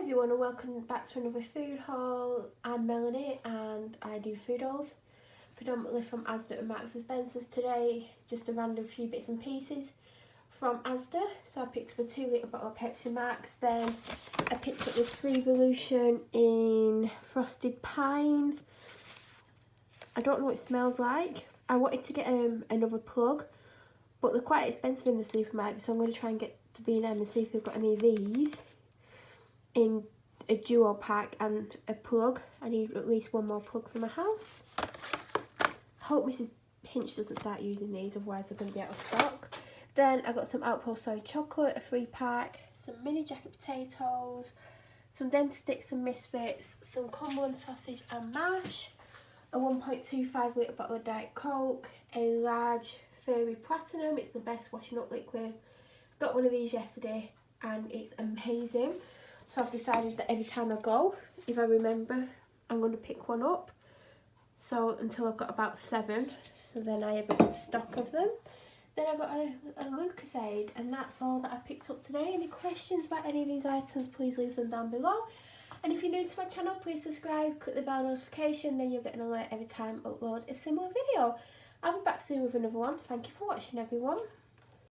everyone and welcome back to another food haul. I'm Melanie and I do food hauls, predominantly from Asda and Marks and Spencer's today. Just a random few bits and pieces from Asda. So I picked up a 2 litre bottle of Pepsi Max, then I picked up this Revolution in Frosted Pine. I don't know what it smells like. I wanted to get another plug, but they're quite expensive in the supermarket, so I'm going to try and get to B&M and see if they've got any of these in a duo pack and a plug. I need at least one more plug for my house. Hope Mrs. Hinch doesn't start using these, otherwise they're going to be out of stock. Then I got some Outpost soy chocolate, a 3-pack, some mini jacket potatoes, some Dent sticks and Misfits, some Cumberland sausage and mash, a 1.25 litre bottle of Diet Coke, a large Fairy Platinum. It's the best washing up liquid. Got one of these yesterday and it's amazing. So I've decided that every time I go, if I remember, I'm going to pick one up. So until I've got about 7, so then I have a good stock of them. Then I got a Lucasade, and that's all that I picked up today. Any questions about any of these items, please leave them down below. And if you're new to my channel, please subscribe, click the bell notification, then you'll get an alert every time I upload a similar video. I'll be back soon with another one. Thank you for watching, everyone.